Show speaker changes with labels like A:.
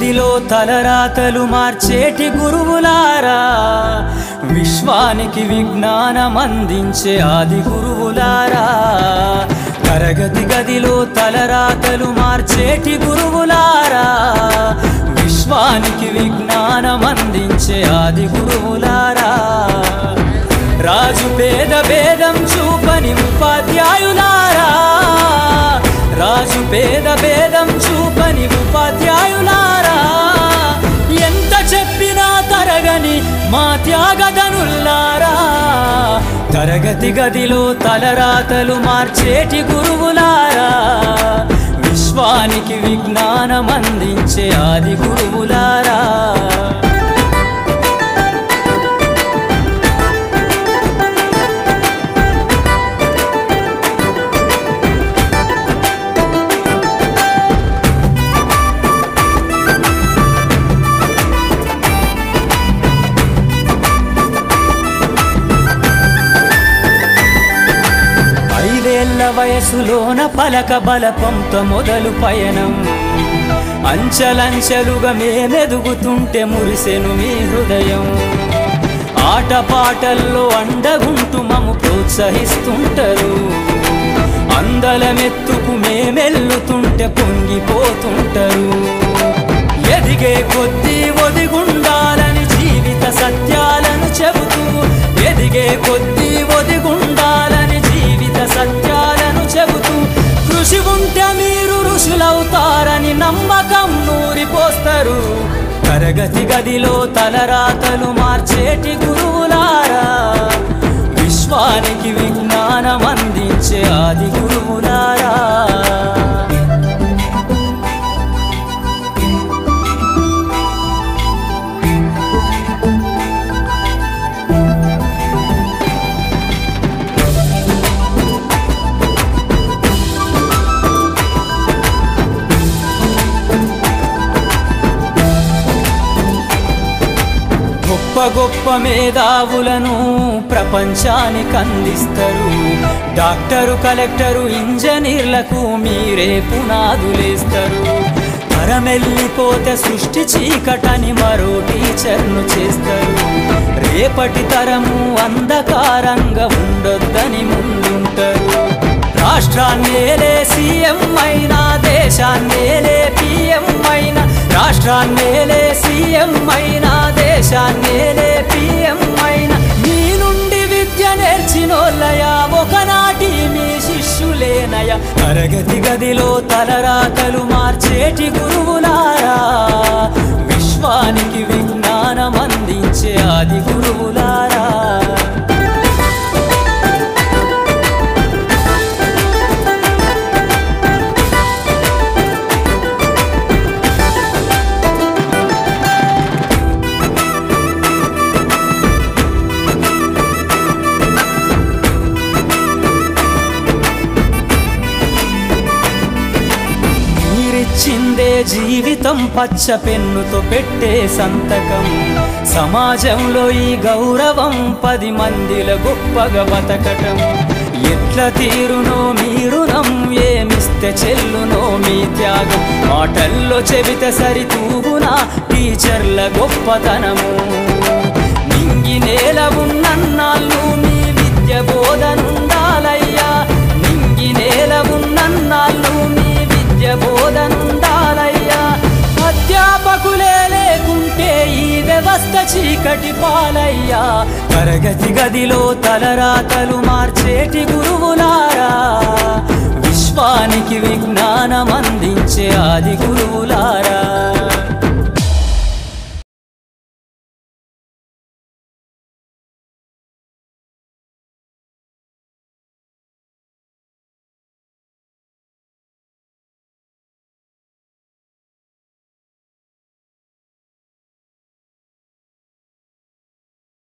A: గదిలో తలరాతలు మార్చేటి గురువులారా, విశ్వానికి విజ్ఞానం అందించే ఆది గురువులారా. తరగతి గదిలో తలరాతలు మార్చేటి గురువులారా, విశ్వానికి విజ్ఞానం అందించే ఆది గురువులారా. రాజు పేద భేదం చూపని ఉపాధ్యాయులారా, రాజు పేద భేదం చూపని ఉపాధ్యాయులారా. ఎంత చెప్పినా తరగని మా త్యాగధనుల్లారా, తరగతి గదిలో తలరాతలు మార్చేటి గురువులారా, విశ్వానికి విజ్ఞానం అందించే ఆది గురువులారా. వయసులోన పలక బలపంతో మొదలు పయనం, అంచలంచెలుగా మేమెదుగుతుంటే మురిసెను మీ హృదయం. ఆటపాటల్లో అండగుంటూ మము ప్రోత్సహిస్తుంటారు, అందలమెత్తుకు మేమెల్లుతుంటే పొంగిపోతుంటారు. ఎదిగే కొద్దీ ఒదిగుండాలని జీవిత సత్యాలను చెబుతూ, ఎదిగే కొద్దీ ఒదిగుండాలని జీవిత సత్యాలను చెబుతూ, కృషి ఉంటే మీరు ఋషులవుతారని నమ్మకం నూరిపోస్తారు. తరగతి గదిలో తలరాతలు మార్చేటి గురువులారా, విశ్వానికి విజ్ఞానం అందించే ఆది గురువులారా. గొప్ప గొప్ప మేధావులను ప్రపంచానికి అందిస్తారు. డాక్టరు, కలెక్టరు, ఇంజనీర్లకు మీరే పునాదులేస్తారు. తరమెల్లిపోతే సృష్టి చీకటని మరో టీచర్ను చేస్తారు. రేపటి తరము అంధకారంగా ఉండొద్దని ముందుంటారు. రాష్ట్రాన్నేలే సీఎం అయినా, దేశాన్నేలే పిఎం అయినా, రాష్ట్రాన్నేలే సీఎం అయినా, దేశాన్నేలే పిఎం అయినా, మీ నుండి విద్య నేర్చినోళ్ళయా, ఒకనాటి మీ శిష్యులేనయా. తరగతి గదిలో తలరాతలు మార్చేటి గురువులారా, విశ్వానికి విజ్ఞానం అందించే ఆది గురువులారా. చిందే జీవితం పచ్చ పెన్నుతో పెట్టే సంతకం, సమాజంలో ఈ గౌరవం 10 మందిల గొప్పగా బతకటం. ఎట్ల తీరునో మీ రుణం, ఏమిస్తే చెల్లునో మీ త్యాగం. మాటల్లో చెబితే సరితూగునా టీచర్ల గొప్పతనము. నింగి నేల ఉన్నన్నాళ్ళు మీ విద్య బోధనుండాలయ్యా, నింగి నేల ఉన్నన్నాళ్ళు మీ విద్య బోధనుండాలయ్యా. అధ్యాపకులే లేకుంటే ఈ వ్యవస్థ చీకటి పాలయ్యా. తరగతి గదిలో తలరాతలు మార్చేటి గురువులారా, విశ్వానికి విజ్ఞానం అందించే ఆది గురువులారా.